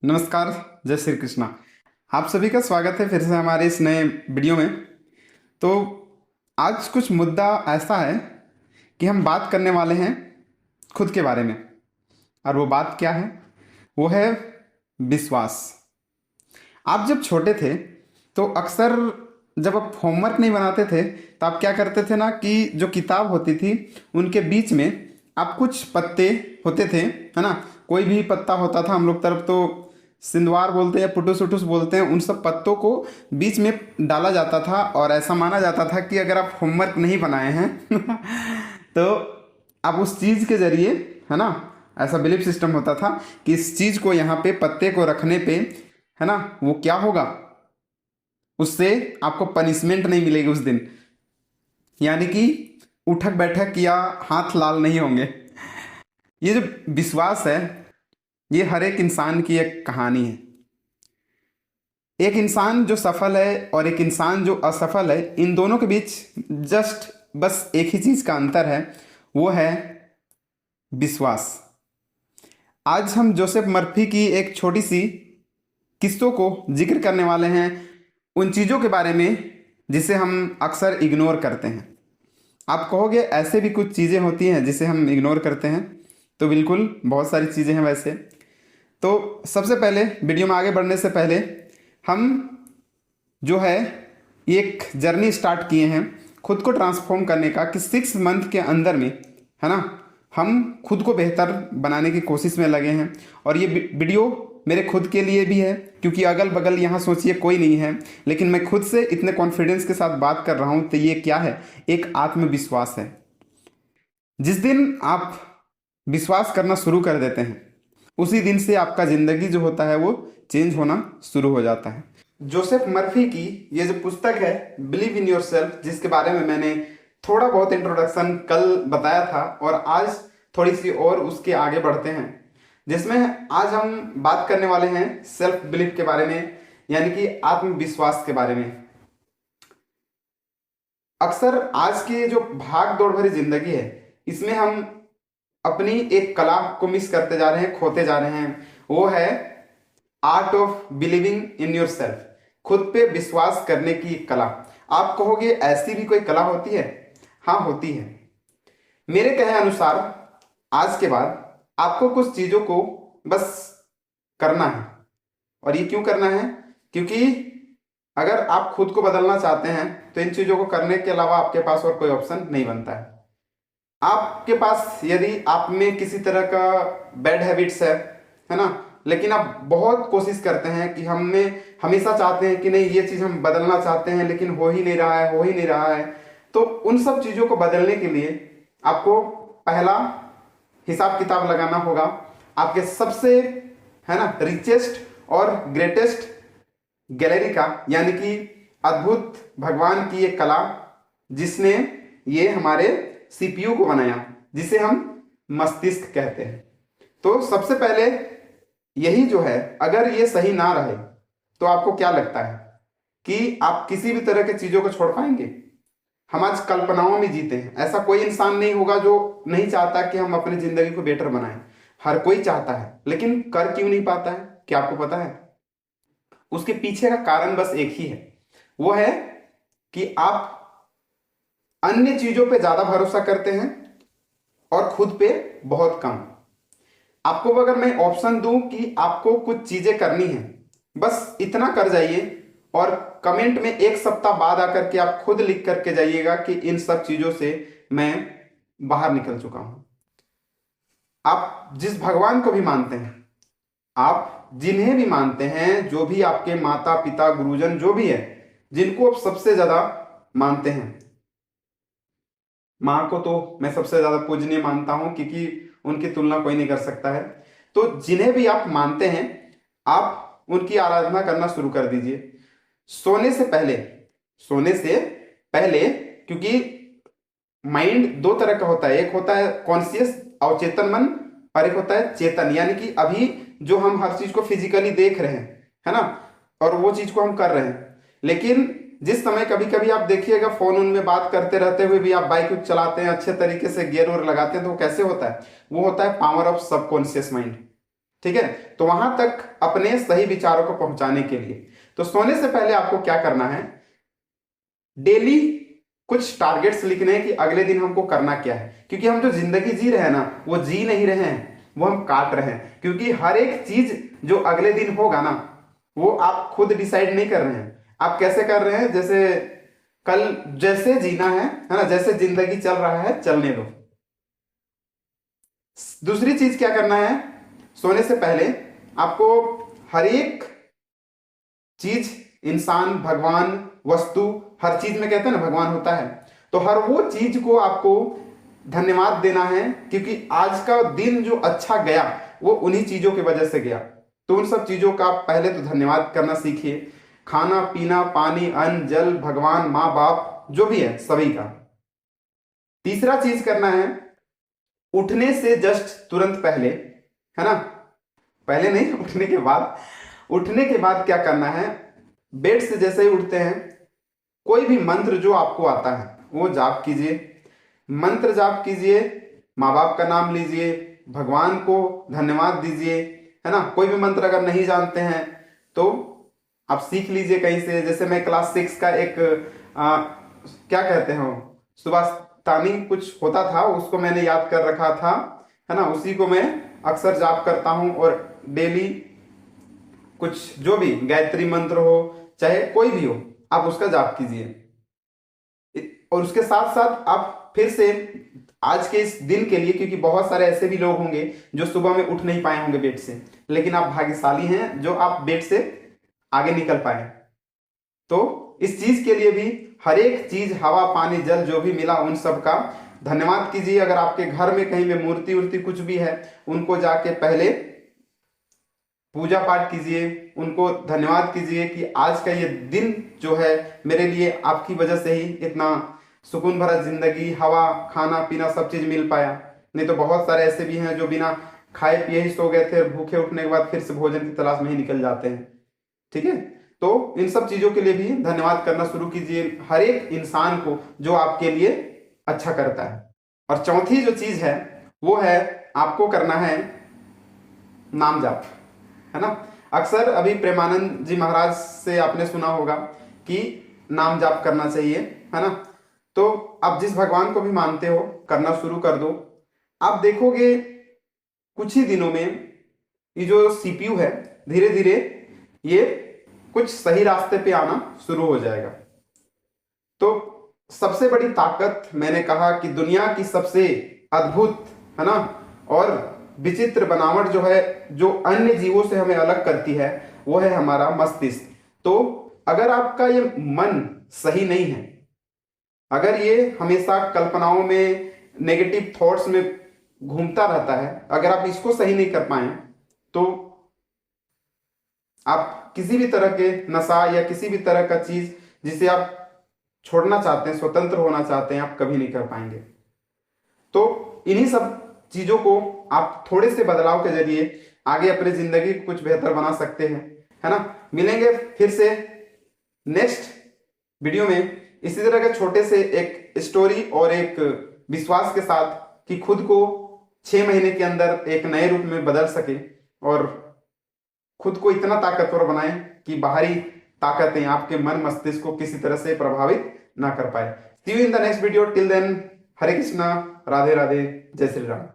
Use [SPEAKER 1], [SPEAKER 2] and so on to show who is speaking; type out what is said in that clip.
[SPEAKER 1] नमस्कार। जय श्री कृष्णा। आप सभी का स्वागत है फिर से हमारे इस नए वीडियो में। तो आज कुछ मुद्दा ऐसा है कि हम बात करने वाले हैं खुद के बारे में। और वो बात क्या है? वो है विश्वास। आप जब छोटे थे तो अक्सर जब आप होमवर्क नहीं बनाते थे तो आप क्या करते थे ना कि जो किताब होती थी उनके बीच में आप कुछ पत्ते होते थे, है ना। कोई भी पत्ता होता था, हम लोग तरफ तो सिंदवार बोलते हैं, पुटुस उटुस बोलते हैं, उन सब पत्तों को बीच में डाला जाता था और ऐसा माना जाता था कि अगर आप होमवर्क नहीं बनाए हैं तो आप उस चीज़ के जरिए, है ना, ऐसा बिलीफ सिस्टम होता था कि इस चीज़ को यहाँ पे पत्ते को रखने पे, है ना, वो क्या होगा, उससे आपको पनिशमेंट नहीं मिलेगी उस दिन। यानी कि उठक बैठक या हाथ लाल नहीं होंगे। ये जो विश्वास है ये हर एक इंसान की एक कहानी है। एक इंसान जो सफल है और एक इंसान जो असफल है, इन दोनों के बीच जस्ट बस एक ही चीज़ का अंतर है, वो है विश्वास। आज हम जोसेफ मर्फी की एक छोटी सी किस्सों को जिक्र करने वाले हैं, उन चीज़ों के बारे में जिसे हम अक्सर इग्नोर करते हैं। आप कहोगे ऐसे भी कुछ चीज़ें होती हैं जिसे हम इग्नोर करते हैं, तो बिल्कुल बहुत सारी चीज़ें हैं वैसे। तो सबसे पहले वीडियो में आगे बढ़ने से पहले हम जो है एक जर्नी स्टार्ट किए हैं खुद को ट्रांसफॉर्म करने का, कि 6 मंथ के अंदर में, है ना, हम खुद को बेहतर बनाने की कोशिश में लगे हैं। और ये वीडियो मेरे खुद के लिए भी है, क्योंकि अगल बगल यहाँ सोचिए कोई नहीं है, लेकिन मैं खुद से इतने कॉन्फिडेंस के साथ बात कर रहा हूँ। तो ये क्या है? एक आत्मविश्वास है। जिस दिन आप विश्वास करना शुरू कर देते हैं उसी दिन से आपका ज़िंदगी जो होता है वो चेंज होना शुरू हो जाता है। जोसेफ मर्फी की ये जो पुस्तक है बिलीव इन योरसेल्फ, जिसके बारे में मैंने थोड़ा बहुत इंट्रोडक्शन कल बताया था, और आज थोड़ी सी और उसके आगे बढ़ते हैं, जिसमें आज हम बात करने वाले हैं सेल्फ बिलीफ के बारे में, यानी कि आत्मविश्वास के बारे में। अक्सर आज की जो भाग दौड़ भरी जिंदगी है इसमें हम अपनी एक कला को मिस करते जा रहे हैं, खोते जा रहे हैं। वो है art of believing in your self, खुद पे विश्वास करने की एक कला। आप कहोगे ऐसी भी कोई कला होती है? हाँ, होती है। मेरे कहे अनुसार आज के बाद आपको कुछ चीजों को बस करना है। और ये क्यों करना है? क्योंकि अगर आप खुद को बदलना चाहते हैं तो इन चीजों को करने के अलावा आपके पास और कोई ऑप्शन नहीं बनता है। आपके पास यदि आप में किसी तरह का बैड हैबिट्स है ना, लेकिन आप बहुत कोशिश करते हैं कि हमें हमेशा चाहते हैं कि नहीं ये चीज हम बदलना चाहते हैं, लेकिन हो ही नहीं रहा है, हो ही नहीं रहा है, तो उन सब चीजों को बदलने के लिए आपको पहला हिसाब किताब लगाना होगा आपके सबसे, है ना, रिचेस्ट और ग्रेटेस्ट गैलरी का, यानी कि अद्भुत भगवान की एक कला जिसने ये हमारे सीपीयू को बनाया, जिसे हम मस्तिष्क कहते हैं। तो सबसे पहले यही जो है, अगर ये सही ना रहे तो आपको क्या लगता है कि आप किसी भी तरह की चीजों को छोड़ पाएंगे? हम आज कल्पनाओं में जीते हैं। ऐसा कोई इंसान नहीं होगा जो नहीं चाहता कि हम अपनी जिंदगी को बेटर बनाएं। हर कोई चाहता है, लेकिन कर क्यों नहीं पाता है? क्या आपको पता है? उसके पीछे का कारण बस एक ही है, वो है कि आप अन्य चीजों पे ज्यादा भरोसा करते हैं और खुद पे बहुत कम। आपको अगर मैं ऑप्शन दूं कि आपको कुछ चीजें करनी है, बस इतना कर जाइए और कमेंट में 1 सप्ताह बाद आकर के आप खुद लिख करके जाइएगा कि इन सब चीजों से मैं बाहर निकल चुका हूं। आप जिस भगवान को भी मानते हैं, आप जिन्हें भी मानते हैं, जो भी आपके माता पिता गुरुजन जो भी है, जिनको आप सबसे ज्यादा मानते हैं, माँ को तो मैं सबसे ज्यादा पूजनीय मानता हूं क्योंकि उनकी तुलना कोई नहीं कर सकता है। तो जिन्हें भी आप मानते हैं आप उनकी आराधना करना शुरू कर दीजिए सोने से पहले। सोने से पहले, क्योंकि माइंड दो तरह का होता है, एक होता है कॉन्शियस अवचेतन मन, और एक होता है चेतन, यानी कि अभी जो हम हर चीज को फिजिकली देख रहे हैं, है ना, और वो चीज को हम कर रहे हैं। लेकिन जिस समय कभी कभी आप देखिएगा फोन उनमें बात करते रहते हुए भी आप बाइक चलाते हैं, अच्छे तरीके से गियर और लगाते हैं, तो वो कैसे होता है? वो होता है पावर ऑफ सबकॉन्शियस माइंड। ठीक है। तो वहां तक अपने सही विचारों को पहुंचाने के लिए तो सोने से पहले आपको क्या करना है, डेली कुछ टारगेट्स लिखने हैं कि अगले दिन हमको करना क्या है। क्योंकि हम जो जिंदगी जी रहे हैं ना, वो जी नहीं रहे हैं, वो हम काट रहे हैं। क्योंकि हर एक चीज जो अगले दिन होगा ना, वो आप खुद डिसाइड नहीं कर रहे हैं। आप कैसे कर रहे हैं, जैसे कल जैसे जीना है ना, जैसे जिंदगी चल रहा है चलने दो। दूसरी चीज क्या करना है, सोने से पहले आपको हर एक चीज, इंसान, भगवान, वस्तु, हर चीज में कहते हैं ना भगवान होता है, तो हर वो चीज को आपको धन्यवाद देना है। क्योंकि आज का दिन जो अच्छा गया वो उन्हीं चीजों की वजह से गया। तो उन सब चीजों का आप पहले तो धन्यवाद करना सीखिए। खाना पीना, पानी, अन्न, जल, भगवान, माँ बाप, जो भी है सभी का। तीसरा चीज करना है, उठने से जस्ट तुरंत पहले, है ना, पहले नहीं, उठने के बाद। उठने के बाद क्या करना है, बेड से जैसे ही उठते हैं कोई भी मंत्र जो आपको आता है वो जाप कीजिए। मंत्र जाप कीजिए, माँ बाप का नाम लीजिए, भगवान को धन्यवाद दीजिए, है ना। कोई भी मंत्र अगर नहीं जानते हैं तो आप सीख लीजिए कहीं से। जैसे मैं क्लास 6 का एक क्या कहते हो, सुभाषतानी कुछ होता था, उसको मैंने याद कर रखा था, है ना। उसी को मैं अक्सर जाप करता हूं। और डेली कुछ जो भी गायत्री मंत्र हो, चाहे कोई भी हो, आप उसका जाप कीजिए। और उसके साथ साथ आप फिर से आज के इस दिन के लिए, क्योंकि बहुत सारे ऐसे भी लोग होंगे जो सुबह में उठ नहीं पाए होंगे बेड से, लेकिन आप भाग्यशाली हैं जो आप बेड से आगे निकल पाए। तो इस चीज के लिए भी हर एक चीज, हवा, पानी, जल जो भी मिला उन सब का धन्यवाद कीजिए। अगर आपके घर में कहीं में मूर्ति उर्ति कुछ भी है, उनको जाके पहले पूजा पाठ कीजिए, उनको धन्यवाद कीजिए कि आज का ये दिन जो है मेरे लिए आपकी वजह से ही इतना सुकून भरा जिंदगी, हवा, खाना पीना सब चीज मिल पाया। नहीं तो बहुत सारे ऐसे भी हैं जो बिना खाए पिए ही सो गए थे, भूखे उठने के बाद फिर से भोजन की तलाश में ही निकल जाते हैं। ठीक है, तो इन सब चीजों के लिए भी धन्यवाद करना शुरू कीजिए, हर एक इंसान को जो आपके लिए अच्छा करता है। और चौथी जो चीज है वो है, आपको करना है नाम जाप, है ना। अक्सर अभी प्रेमानंद जी महाराज से आपने सुना होगा कि नाम जाप करना चाहिए, है ना। तो आप जिस भगवान को भी मानते हो करना शुरू कर दो। आप देखोगे कुछ ही दिनों में ये जो सीपीयू है धीरे धीरे ये कुछ सही रास्ते पे आना शुरू हो जाएगा। तो सबसे बड़ी ताकत, मैंने कहा कि दुनिया की सबसे अद्भुत, है ना, और विचित्र बनावट जो है, जो अन्य जीवों से हमें अलग करती है, वो है हमारा मस्तिष्क। तो अगर आपका ये मन सही नहीं है, अगर ये हमेशा कल्पनाओं में, नेगेटिव थॉट्स में घूमता रहता है, अगर आप इसको सही नहीं कर पाए तो आप किसी भी तरह के नशा या किसी भी तरह का चीज जिसे आप छोड़ना चाहते हैं, स्वतंत्र होना चाहते हैं, आप कभी नहीं कर पाएंगे। तो इन्हीं सब चीजों को आप थोड़े से बदलाव के जरिए आगे अपनी जिंदगी को कुछ बेहतर बना सकते हैं, है ना। मिलेंगे फिर से नेक्स्ट वीडियो में इसी तरह के छोटे से एक स्टोरी और एक विश्वास के साथ कि खुद को 6 महीने के अंदर एक नए रूप में बदल सके और खुद को इतना ताकतवर बनाए कि बाहरी ताकतें आपके मन मस्तिष्क को किसी तरह से प्रभावित ना कर पाए। See you in the next video, till then Hare Krishna, Radhe Radhe, Jai Shri Ram.